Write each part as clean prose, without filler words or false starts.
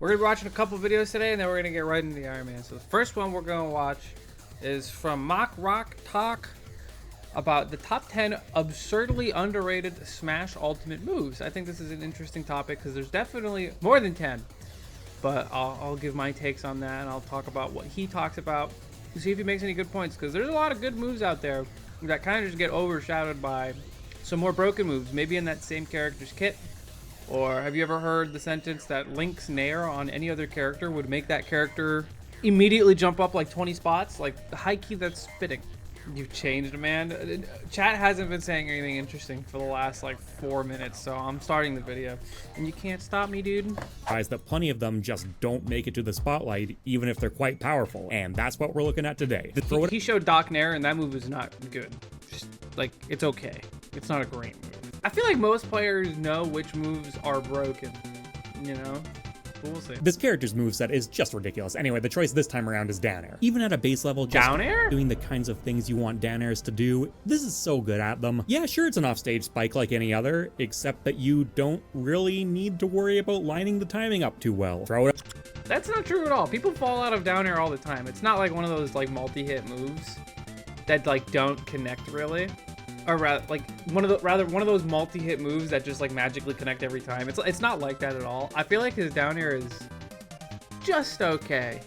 We're gonna be watching a couple videos today, and then we're gonna get right into the Iron Man. So the first one we're gonna watch is from Mock Rock Talk about the top 10 absurdly underrated Smash Ultimate moves. I think this is an interesting topic because there's definitely more than 10, but I'll give my takes on that, and I'll talk about what he talks about to see if he makes any good points, because there's a lot of good moves out there that kind of just get overshadowed by some more broken moves, maybe in that same character's kit. Or have you ever heard the sentence that Link's Nair on any other character would make that character immediately jump up like 20 spots? Like, high key, that's spitting. You've changed, man. Chat hasn't been saying anything interesting for the last like 4 minutes, so I'm starting the video. And you can't stop me, dude. That plenty of them just don't make it to the spotlight, even if they're quite powerful. And that's what we're looking at today. He showed Doc Nair, and that move is not good. Just, like, it's okay. It's not a great move. I feel like most players know which moves are broken, you know? We'll see. This character's moveset is just ridiculous. Anyway, the choice this time around is down air. Even at a base level, just down air? Doing the kinds of things you want down airs to do, this is so good at them. Yeah, sure, it's an offstage spike like any other, except that you don't really need to worry about lining the timing up too well. Throw it. That's not true at all. People fall out of down air all the time. It's not like one of those like multi-hit moves that like don't connect really. Or rather, like one of those multi-hit moves that just like magically connect every time. It's not like that at all. I feel like his down air is just okay.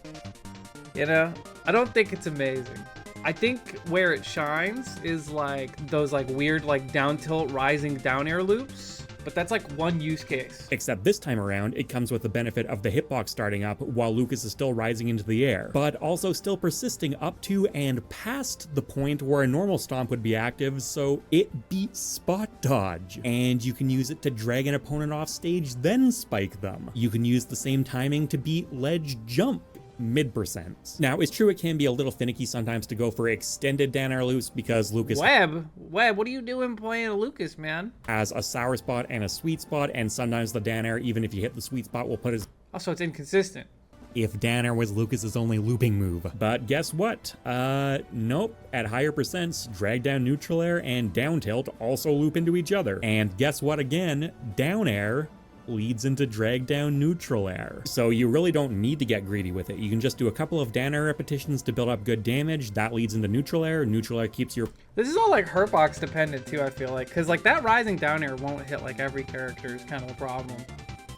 You know, I don't think it's amazing. I think where it shines is like those like weird like down tilt rising down air loops. But that's like one use case. Except this time around, it comes with the benefit of the hitbox starting up while Lucas is still rising into the air, but also still persisting up to and past the point where a normal stomp would be active, so it beats spot dodge. And you can use it to drag an opponent off stage, then spike them. You can use the same timing to beat ledge jump mid-percent. Now, it's true it can be a little finicky sometimes to go for extended down air loops because Lucas Webb, what are you doing playing a Lucas, man? Has a sour spot and a sweet spot, and sometimes the down air, even if you hit the sweet spot, will put his... Also, it's inconsistent. If down air was Lucas's only looping move. But guess what? Nope. At higher percents, drag down neutral air and down tilt also loop into each other. And guess what again? Down air leads into drag down neutral air. So you really don't need to get greedy with it. You can just do a couple of down air repetitions to build up good damage. That leads into neutral air. Neutral air keeps your... This is all like hurtbox dependent too, I feel like. Because like that rising down air won't hit like every character is kind of a problem.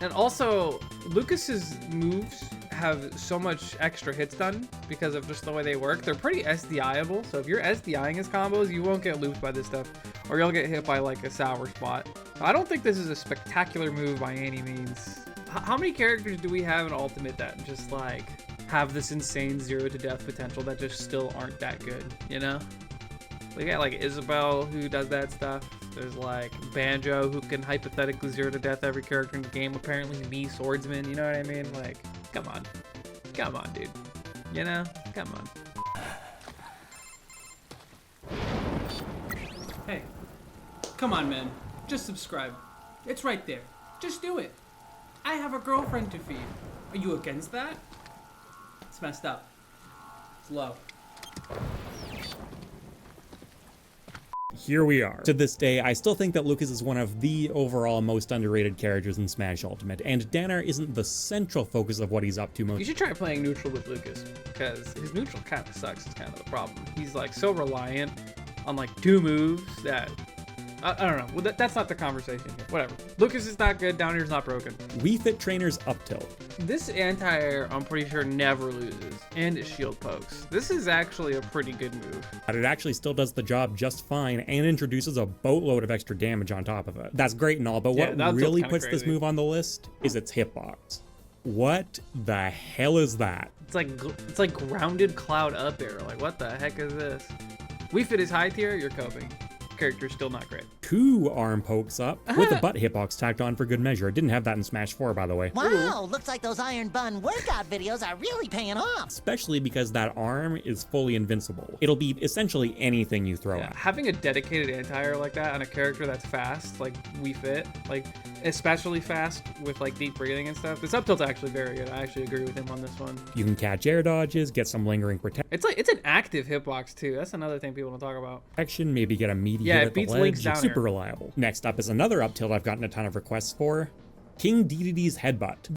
And also, Lucas's moves have so much extra hits done because of just the way they work. They're pretty SDI-able, so if you're SDIing his combos, you won't get looped by this stuff, or you'll get hit by like a sour spot. I don't think this is a spectacular move by any means. How many characters do we have in Ultimate that just like have this insane 0 to death potential that just still aren't that good, you know? We got like Isabelle who does that stuff. There's like Banjo who can hypothetically 0 to death every character in the game. Apparently me, Swordsman, you know what I mean? Like, come on, dude. You know, come on. Hey, come on, man. Just subscribe. It's right there. Just do it. I have a girlfriend to feed. Are you against that? It's messed up. It's low. Here we are. To this day, I still think that Lucas is one of the overall most underrated characters in Smash Ultimate, and down air isn't the central focus of what he's up to most. You should try playing neutral with Lucas, because his neutral kind of sucks is kind of the problem. He's like so reliant on like 2 moves that... I don't know. Well, that's not the conversation here. Whatever. Lucas is not good. Down air's not broken. Wii Fit Trainer's up tilt. This anti-air, I'm pretty sure, never loses. And it shield pokes. This is actually a pretty good move. But it actually still does the job just fine and introduces a boatload of extra damage on top of it. That's great and all, but what really puts this move on the list is its hitbox. What the hell is that? It's like grounded cloud up air. Like, what the heck is this? Wii Fit is high tier, you're coping. Character's still not great. 2 arm pokes up with a butt hitbox tacked on for good measure. It didn't have that in Smash 4, by the way. Wow, looks like those Iron Bun workout videos are really paying off. Especially because that arm is fully invincible. It'll beat essentially anything you throw at. Having a dedicated anti-air like that on a character that's fast, like Wii Fit, like especially fast with like deep breathing and stuff. This up tilt's actually very good. I actually agree with him on this one. You can catch air dodges, get some lingering protection. It's an active hitbox too. That's another thing people don't talk about. Maybe get a meaty hit at the legs. It's super reliable. Next up is another up tilt I've gotten a ton of requests for. King DDD's headbutt.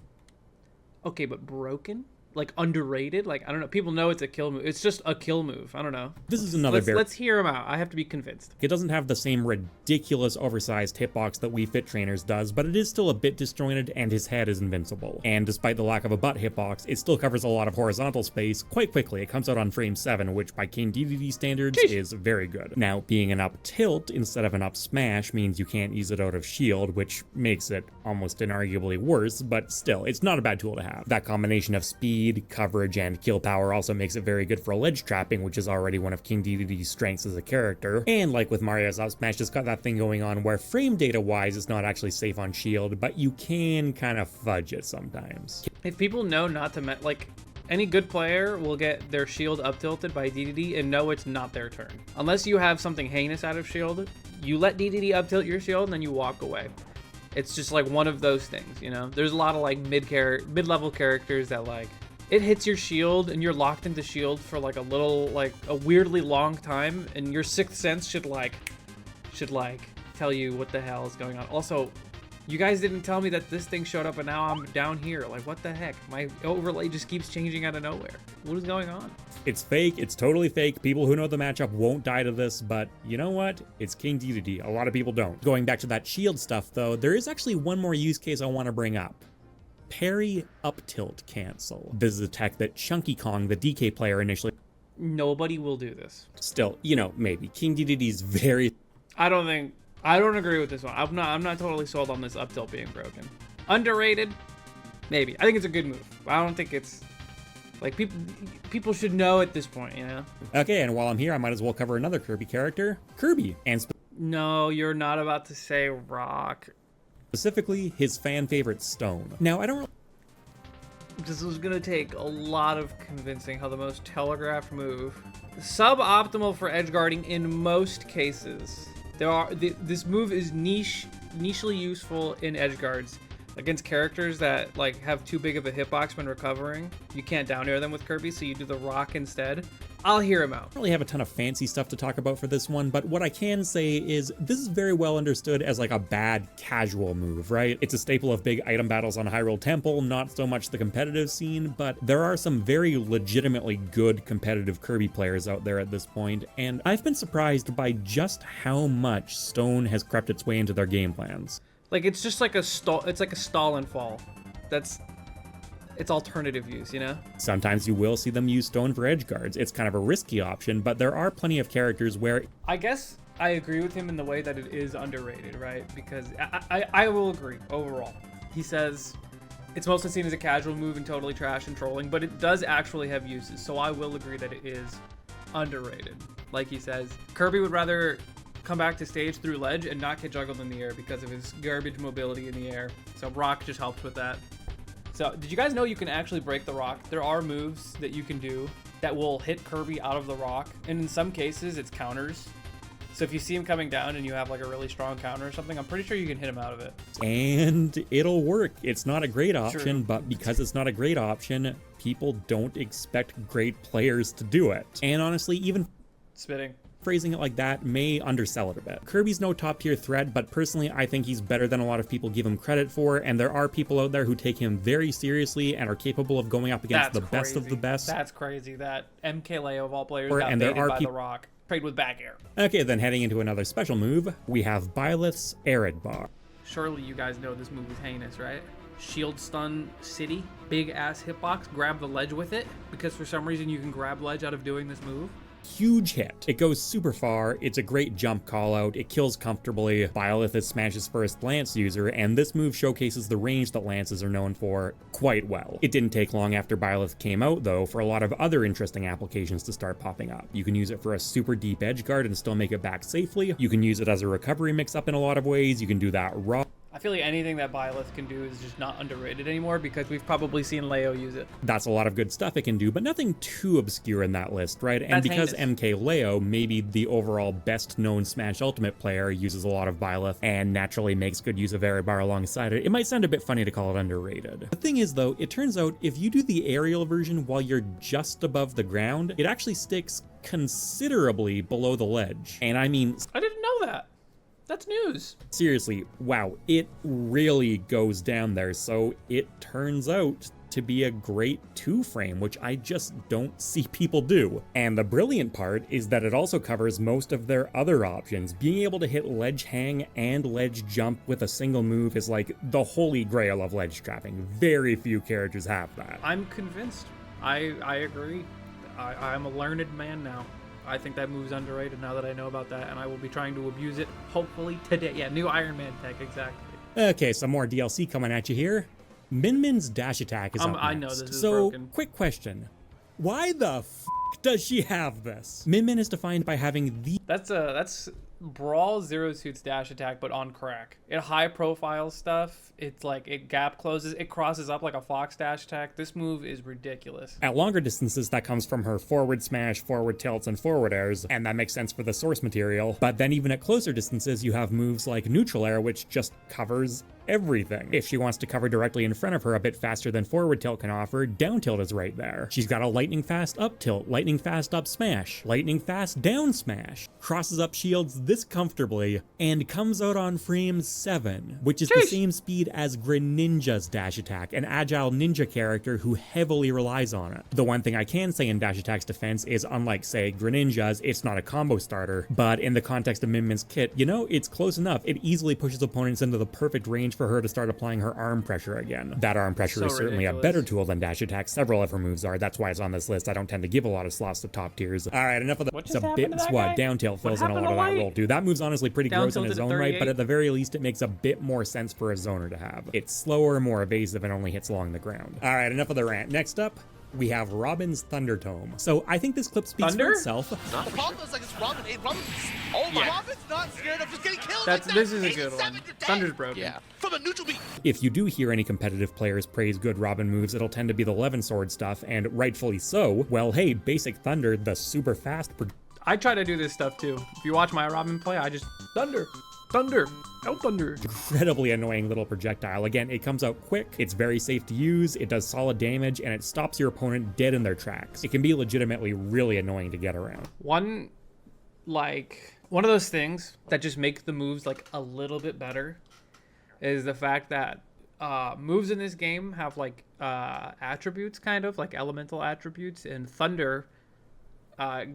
Okay, but broken? Like underrated? Like, I don't know. People know it's a kill move. It's just a kill move. I don't know. This is another Let's hear him out. I have to be convinced. It doesn't have the same ridiculous oversized hitbox that Wii Fit Trainers does, but it is still a bit disjointed and his head is invincible. And despite the lack of a butt hitbox, it still covers a lot of horizontal space quite quickly. It comes out on frame 7, which by King DDD standards is very good. Now, being an up tilt instead of an up smash means you can't use it out of shield, which makes it almost inarguably worse, but still, it's not a bad tool to have. That combination of speed, coverage, and kill power also makes it very good for ledge trapping, which is already one of King DDD's strengths as a character. And like with Mario's up smash, it's got that thing going on where frame data wise it's not actually safe on shield, but you can kind of fudge it sometimes. If people know not to like, any good player will get their shield up tilted by DDD and know it's not their turn. Unless you have something heinous out of shield, you let DDD up tilt your shield and then you walk away. It's just like one of those things, you know? There's a lot of like mid-level characters that like, it hits your shield and you're locked into shield for like a weirdly long time, and your sixth sense should tell you what the hell is going on. Also, you guys didn't tell me that this thing showed up and now I'm down here. Like, what the heck? My overlay just keeps changing out of nowhere. What is going on? It's fake. It's totally fake. People who know the matchup won't die to this, but you know what? It's King DDD. A lot of people don't. Going back to that shield stuff though, there is actually one more use case I want to bring up. Parry up tilt cancel. This is a tech that Chunky Kong, the DK player, initially. Nobody will do this. Still, you know, maybe King DDD's very. I don't agree with this one. I'm not totally sold on this up tilt being broken. Underrated, maybe. I think it's a good move. I don't think it's like people should know at this point, you know. Okay, and while I'm here, I might as well cover another Kirby character, Kirby, and no, you're not about to say Rock. Specifically, his fan favorite Stone. Now, I don't. This was gonna take a lot of convincing how the most telegraphed move, suboptimal for edge guarding in most cases. This move is nichely useful in edge guards against characters that like have too big of a hitbox when recovering. You can't down air them with Kirby, so you do the rock instead. I'll hear him out. I don't really have a ton of fancy stuff to talk about for this one, but what I can say is this is very well understood as like a bad casual move, right? It's a staple of big item battles on Hyrule Temple, not so much the competitive scene, but there are some very legitimately good competitive Kirby players out there at this point, and I've been surprised by just how much Stone has crept its way into their game plans. Like, it's just like a stall and fall. It's alternative use, you know? Sometimes you will see them use Stone for edge guards. It's kind of a risky option, but there are plenty of characters where... I guess I agree with him in the way that it is underrated, right? Because I will agree, overall. He says it's mostly seen as a casual move and totally trash and trolling, but it does actually have uses, so I will agree that it is underrated. Like he says, Kirby would rather come back to stage through ledge and not get juggled in the air because of his garbage mobility in the air. So Rock just helps with that. So did you guys know you can actually break the rock? There are moves that you can do that will hit Kirby out of the rock, and in some cases it's counters. So if you see him coming down and you have like a really strong counter or something, I'm pretty sure you can hit him out of it. And it'll work. It's not a great option, True. But because it's not a great option, people don't expect great players to do it. And honestly, even Spitting. phrasing it like that may undersell it a bit. Kirby's no top tier threat, but personally I think he's better than a lot of people give him credit for, and there are people out there who take him very seriously and are capable of going up against best of the best. That's crazy. That MKLeo of all players got and there baited are by the rock. Trade with back air. Okay, then heading into another special move, we have Byleth's Arid Bar. Surely you guys know this move is heinous, right? Shield stun city, big ass hitbox, grab the ledge with it, because for some reason you can grab ledge out of doing this move. Huge hit. It goes super far, it's a great jump call out, it kills comfortably. Byleth is Smash's first Lance user, and this move showcases the range that Lances are known for quite well. It didn't take long after Byleth came out, though, for a lot of other interesting applications to start popping up. You can use it for a super deep edge guard and still make it back safely. You can use it as a recovery mix-up in a lot of ways. You can do that raw. I feel like anything that Byleth can do is just not underrated anymore because we've probably seen Leo use it. That's a lot of good stuff it can do, but nothing too obscure in that list, right? And because MK Leo, maybe the overall best known Smash Ultimate player, uses a lot of Byleth and naturally makes good use of Arid Bar alongside it, it might sound a bit funny to call it underrated. The thing is though, it turns out if you do the aerial version while you're just above the ground, it actually sticks considerably below the ledge. And I mean... I didn't know that. That's news. Seriously, wow, it really goes down there, so it turns out to be a great 2-frame, which I just don't see people do. And the brilliant part is that it also covers most of their other options. Being able to hit ledge hang and ledge jump with a single move is like the holy grail of ledge trapping. Very few characters have that. I'm convinced. I agree. I'm a learned man now. I think that move's underrated now that I know about that, and I will be trying to abuse it hopefully today. Yeah, new Iron Man tech, exactly. Okay, some more DLC coming at you here. Min Min's dash attack is up next. I know this is so, broken. Quick question. Why the f does she have this? Min Min is defined by having the... That's Brawl Zero Suit's dash attack, but on crack. It high profile stuff. It's like it gap closes. It crosses up like a Fox dash attack. This move is ridiculous. At longer distances, that comes from her forward smash, forward tilts, and forward airs, and that makes sense for the source material. But then even at closer distances, you have moves like neutral air, which just covers everything. If she wants to cover directly in front of her a bit faster than forward tilt can offer, down tilt is right there. She's got a lightning fast up tilt, lightning fast up smash, lightning fast down smash, crosses up shields this comfortably, and comes out on frame 7, which is the same speed as Greninja's dash attack, an agile ninja character who heavily relies on it. The one thing I can say in dash attack's defense is, unlike, say, Greninja's, it's not a combo starter, but in the context of Min Min's kit, you know, it's close enough. It easily pushes opponents into the perfect range for her to start applying her arm pressure again. That arm pressure is certainly a better tool than dash attack. Several of her moves are. That's why it's on this list. I don't tend to give a lot of slots to top tiers. All right, enough of the... It's a bit what down tilt fills in a lot of that role too. That move's honestly pretty gross in its own right, but at the very least, it makes a bit more sense for a zoner to have. It's slower, more evasive, and only hits along the ground. All right, enough of the rant. Next up, we have Robin's Thunder Tome. So I think this clip speaks for itself. The problem is like it's Robin. Robin's, oh my! Robin's not scared of just getting killed. This is a good one. Thunder's broken. Yeah. From a neutral beat. If you do hear any competitive players praise good Robin moves, it'll tend to be the Levin Sword stuff, and rightfully so. Well, hey, basic Thunder, the super fast... I try to do this stuff too. If you watch my Robin play, I just... Thunder! Out Thunder! Incredibly annoying little projectile. Again, it comes out quick, it's very safe to use, it does solid damage, and it stops your opponent dead in their tracks. It can be legitimately really annoying to get around. One of those things that just make the moves like a little bit better is the fact that moves in this game have like attributes, kind of like elemental attributes, and Thunder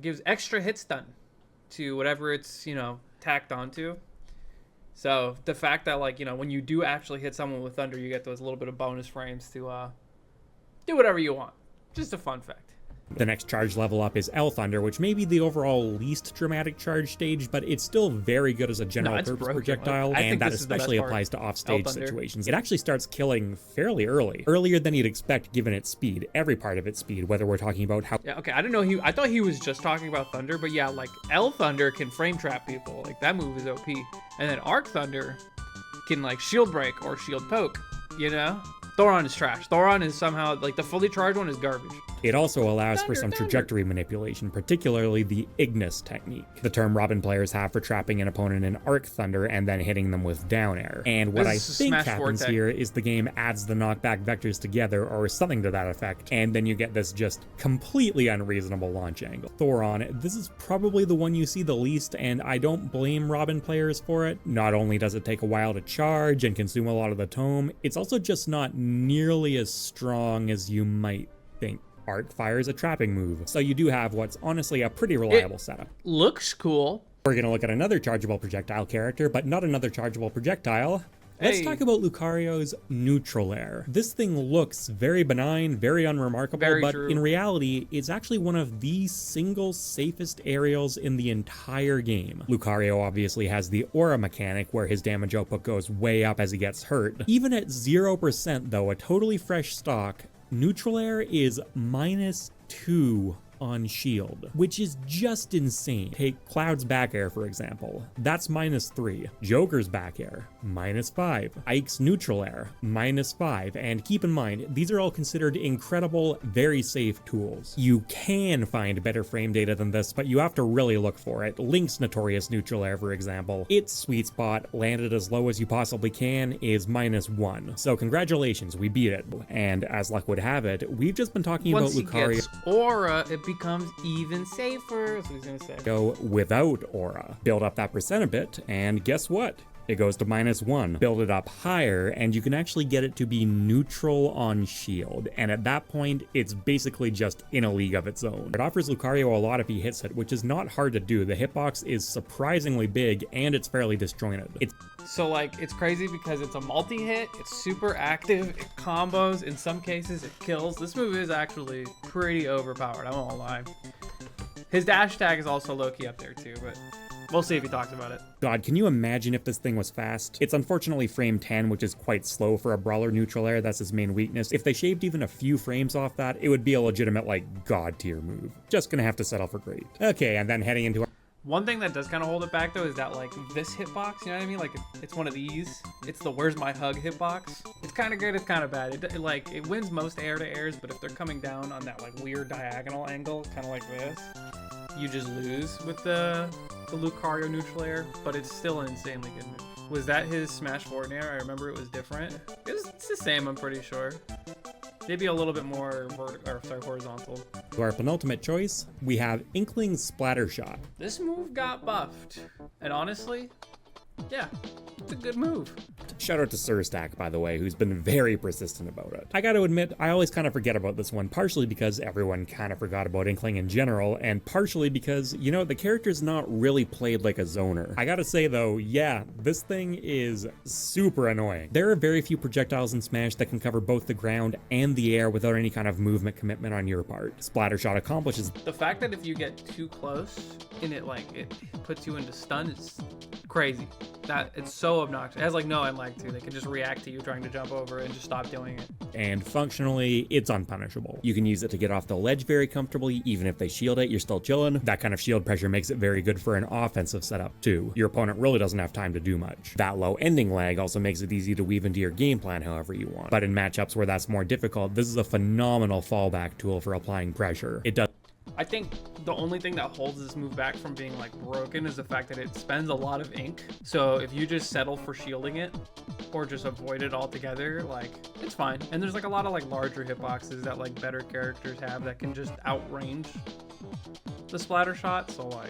gives extra hit stun to whatever it's, you know, tacked onto. So the fact that, like, you know, when you do actually hit someone with Thunder, you get those little bit of bonus frames to do whatever you want. Just a fun fact. The next charge level up is L Thunder, which may be the overall least dramatic charge stage, but it's still very good as a general purpose projectile, and that especially applies to offstage situations. It actually starts killing fairly early, earlier than you'd expect given its speed, every part of its speed, whether we're talking about how... Yeah, okay, I thought he was just talking about Thunder, but yeah, like, L Thunder can frame trap people, like, that move is OP, and then Arc Thunder can, like, shield break or shield poke, you know? Thoron is trash. Thoron is somehow, like, the fully charged one is garbage. It also allows for some trajectory manipulation, particularly the Ignis technique, the term Robin players have for trapping an opponent in Arc Thunder and then hitting them with down air. And what I think happens here is the game adds the knockback vectors together or something to that effect, and then you get this just completely unreasonable launch angle. Thoron, this is probably the one you see the least, and I don't blame Robin players for it. Not only does it take a while to charge and consume a lot of the tome, it's also just not nearly as strong as you might think. Arc Fire is a trapping move, so you do have what's honestly a pretty reliable setup. Looks cool. We're gonna look at another chargeable projectile character, but not another chargeable projectile. Let's talk about Lucario's Neutral Air. This thing looks very benign, very unremarkable, but in reality, it's actually one of the single safest aerials in the entire game. Lucario obviously has the aura mechanic where his damage output goes way up as he gets hurt. Even at 0% though, a totally fresh stock, Neutral Air is -2 on shield, which is just insane. Take Cloud's back air, for example. That's -3. Joker's back air, -5. Ike's neutral air, -5. And keep in mind, these are all considered incredible, very safe tools. You can find better frame data than this, but you have to really look for it. Link's notorious neutral air, for example, its sweet spot, landed as low as you possibly can, is -1. So congratulations, we beat it. And as luck would have it, we've just been talking about Lucario. Once he gets aura, it becomes even safer. That's what he's gonna say. Go without aura. Build up that percent a bit, and guess what? it goes to -1. Build it up higher, and you can actually get it to be neutral on shield, and at that point, it's basically just in a league of its own. It offers Lucario a lot if he hits it, which is not hard to do. The hitbox is surprisingly big, and it's fairly disjointed. So like, it's crazy because it's a multi-hit, it's super active, it combos, in some cases it kills. This move is actually pretty overpowered, I won't lie. His dash tag is also low-key up there too, but we'll see if he talks about it. God, can you imagine if this thing was fast? It's unfortunately frame 10, which is quite slow for a brawler neutral air. That's his main weakness. If they shaved even a few frames off that, it would be a legitimate, like, god tier move. Just gonna have to settle for great. Okay, and then heading into one thing that does kind of hold it back though is that like this hitbox, you know what I mean? Like it's one of these. It's the "Where's my hug" hitbox. It's kind of good. It's kind of bad. It wins most air to airs, but if they're coming down on that like weird diagonal angle, kind of like this, you just lose with the Lucario neutral air. But it's still an insanely good move. Was that his Smash Forward air? I remember it was different. It's the same, I'm pretty sure. Maybe a little bit more horizontal. To our penultimate choice, we have Inkling Splatter Shot. This move got buffed, and honestly, yeah, it's a good move. Shout out to Surstack, by the way, who's been very persistent about it. I gotta admit, I always kind of forget about this one, partially because everyone kind of forgot about Inkling in general, and partially because, you know, the character's not really played like a zoner. I gotta say though, yeah, this thing is super annoying. There are very few projectiles in Smash that can cover both the ground and the air without any kind of movement commitment on your part. Splatter Shot accomplishes the fact that if you get too close and it puts you into stun is crazy. That it's so obnoxious. It has like no end lag too. They can just react to you trying to jump over and just stop doing it. And functionally, it's unpunishable. You can use it to get off the ledge very comfortably. Even if they shield it, you're still chilling. That kind of shield pressure makes it very good for an offensive setup too. Your opponent really doesn't have time to do much. That low ending lag also makes it easy to weave into your game plan however you want. But in matchups where that's more difficult, this is a phenomenal fallback tool for applying pressure. It does. I think the only thing that holds this move back from being like broken is the fact that it spends a lot of ink. So if you just settle for shielding it or just avoid it altogether, like it's fine. And there's like a lot of like larger hitboxes that like better characters have that can just outrange the splatter shot. So like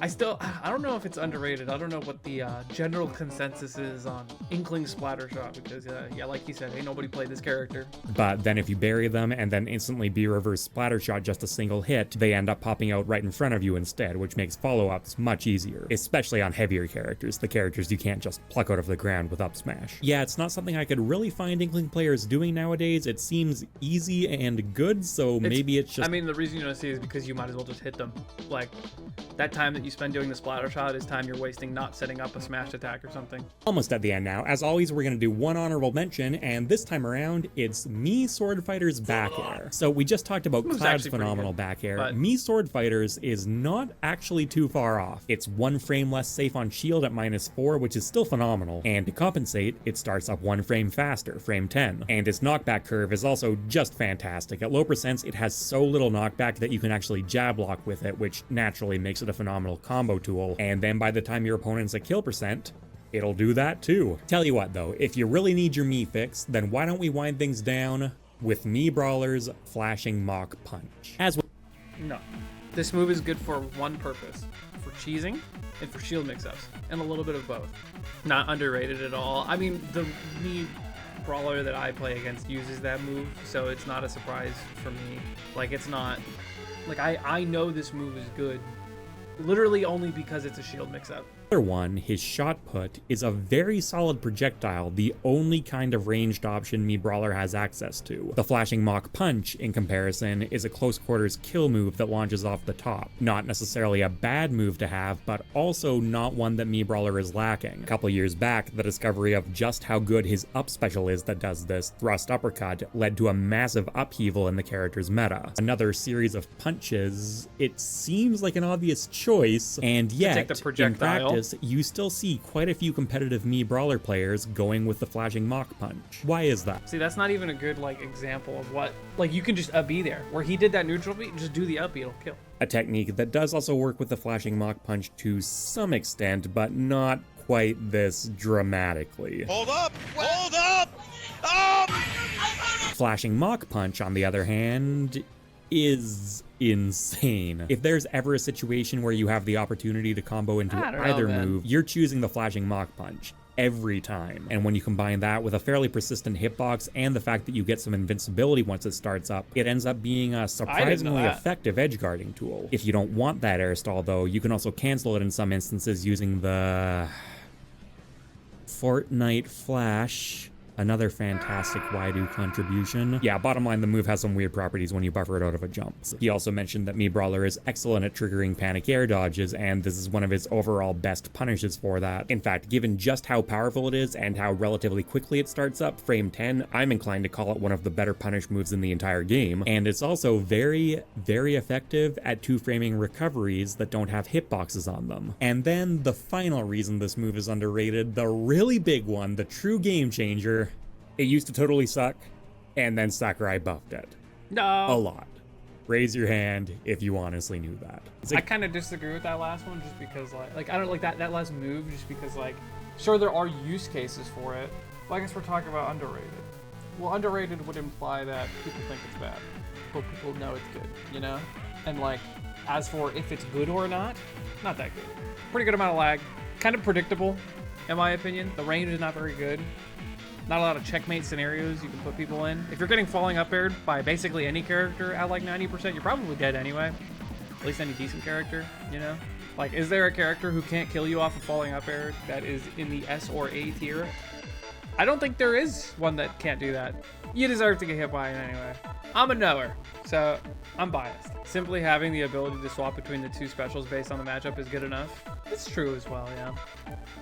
I don't know if it's underrated. I don't know what the general consensus is on Inkling splatter shot because yeah, like you said, ain't nobody played this character. But then if you bury them and then instantly B-reverse splatter shot just a single hit, they end up popping out right in front of you instead, which makes follow-ups much easier, especially on heavier characters, the characters you can't just pluck out of the ground with up smash. Yeah, it's not something I could really find Inkling players doing nowadays. It seems easy and good, so maybe it's just... I mean, the reason you don't see it is because you might as well just hit them. Like, that time that you spend doing the splatter shot is time you're wasting not setting up a smash attack or something. Almost at the end now. As always, we're going to do one honorable mention, and this time around, it's Mii Sword Fighter's back air. So we just talked about Cloud's phenomenal back air. But Mii Sword Fighters is not actually too far off. It's one frame less safe on shield at -4, which is still phenomenal. And to compensate, it starts up one frame faster, frame 10. And its knockback curve is also just fantastic. At low percents, it has so little knockback that you can actually jab lock with it, which naturally makes it a phenomenal combo tool. And then by the time your opponent's at kill percent, it'll do that too. Tell you what though, if you really need your Mii fix, then why don't we wind things down with Mii Brawler's Flashing Mach Punch. No. This move is good for one purpose, for cheesing and for shield mix-ups, and a little bit of both. Not underrated at all. I mean, the Mii Brawler that I play against uses that move, so it's not a surprise for me. Like, it's not... Like, I know this move is good, literally only because it's a shield mix-up. Other one, his shot put, is a very solid projectile, the only kind of ranged option Mii Brawler has access to. The Flashing Mach Punch, in comparison, is a close quarters kill move that launches off the top. Not necessarily a bad move to have, but also not one that Mii Brawler is lacking. A couple years back, the discovery of just how good his up special is that does this, Thrust Uppercut, led to a massive upheaval in the character's meta. Another series of punches, it seems like an obvious choice, and yet, in practice, you still see quite a few competitive Mii Brawler players going with the Flashing Mach Punch. Why is that? See, that's not even a good like example of what, like you can just up B there. Where he did that neutral B, just do the up B, it'll kill. A technique that does also work with the Flashing Mach Punch to some extent, but not quite this dramatically. Hold up! Hold up! Oh! Flashing Mach Punch, on the other hand, is insane. If there's ever a situation where you have the opportunity to combo into either move, you're choosing the Flashing Mach Punch. every time. And when you combine that with a fairly persistent hitbox and the fact that you get some invincibility once it starts up, it ends up being a surprisingly effective edge guarding tool. If you don't want that air stall though, you can also cancel it in some instances using the Fortnite Flash. Another fantastic Waidu contribution. Yeah, bottom line, the move has some weird properties when you buffer it out of a jump. He also mentioned that Mii Brawler is excellent at triggering panic air dodges, and this is one of his overall best punishes for that. In fact, given just how powerful it is and how relatively quickly it starts up, frame 10, I'm inclined to call it one of the better punish moves in the entire game. And it's also very, very effective at two-framing recoveries that don't have hitboxes on them. And then the final reason this move is underrated, the really big one, the true game changer. It used to totally suck, and then Sakurai buffed it. No. A lot. Raise your hand if you honestly knew that. I kind of disagree with that last one just because, like I don't like that last move just because, like, sure, there are use cases for it, but I guess we're talking about underrated. Well, underrated would imply that people think it's bad, but people know it's good, you know? And, like, as for if it's good or not that good. Pretty good amount of lag. Kind of predictable, in my opinion. The range is not very good. Not a lot of checkmate scenarios you can put people in. If you're getting falling up aired by basically any character at like 90%, you're probably dead anyway. At least any decent character, you know? Like, is there a character who can't kill you off of falling up air that is in the S or A tier? I don't think there is one that can't do that. You deserve to get hit by it anyway. I'm a knower, so I'm biased. Simply having the ability to swap between the two specials based on the matchup is good enough. It's true as well, yeah.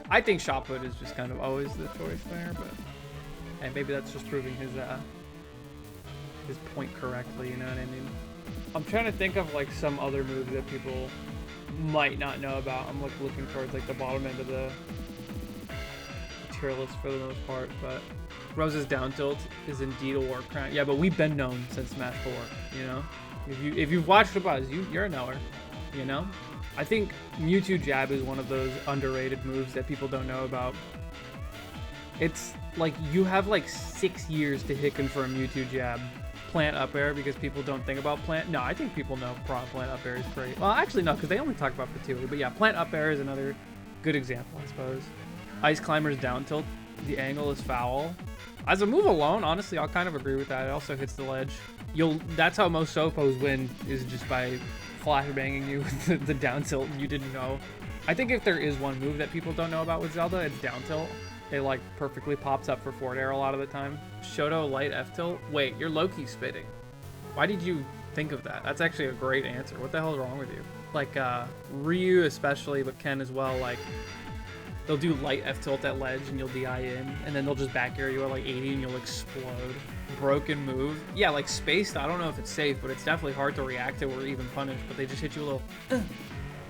I think shot put is just kind of always the choice there, but... And maybe that's just proving his point correctly, you know what I mean? I'm trying to think of like some other move that people might not know about. I'm like looking towards like the bottom end of the tier list for the most part, but Rose's down tilt is indeed a war crime. Yeah, but we've been known since Smash 4, you know? If you've watched the buzz, you're a knower, you know? I think Mewtwo jab is one of those underrated moves that people don't know about. It's like you have like 6 years to hit confirm Mewtwo jab. Plant up air because people don't think about plant. No, I think people know plant up air is great. Well, actually no, because they only talk about Patooey. But yeah, plant up air is another good example, I suppose. Ice climber's down tilt. The angle is foul. As a move alone, honestly, I'll kind of agree with that. It also hits the ledge. That's how most Sopos win, is just by flashbanging you with the down tilt you didn't know. I think if there is one move that people don't know about with Zelda, it's down tilt. It like perfectly pops up for forward air a lot of the time. Shoto light F tilt. Wait, you're low-key spitting. Why did you think of that? That's actually a great answer. What the hell is wrong with you? Like Ryu especially, but Ken as well. Like they'll do light F tilt at ledge and you'll DI in, and then they'll just back air you at like 80 and you'll explode. Broken move. Yeah, like spaced. I don't know if it's safe, but it's definitely hard to react to or even punish. But they just hit you a little, and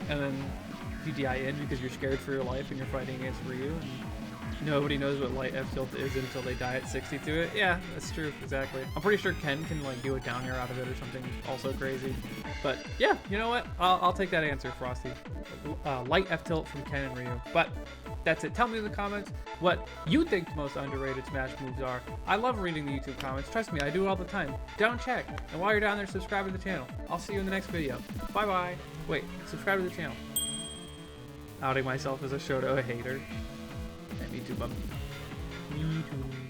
then you DI in because you're scared for your life and you're fighting against Ryu. And nobody knows what light F tilt is until they die at 60 to it. Yeah, that's true, exactly. I'm pretty sure Ken can like do a down air out of it or something also crazy. But yeah, you know what? I'll take that answer, Frosty. Light F tilt from Ken and Ryu. But that's it. Tell me in the comments what you think the most underrated Smash moves are. I love reading the YouTube comments. Trust me, I do it all the time. Down check. And while you're down there, subscribe to the channel. I'll see you in the next video. Bye-bye. Wait, subscribe to the channel. Outing myself as a Shoto hater. Me too, bub. Me too.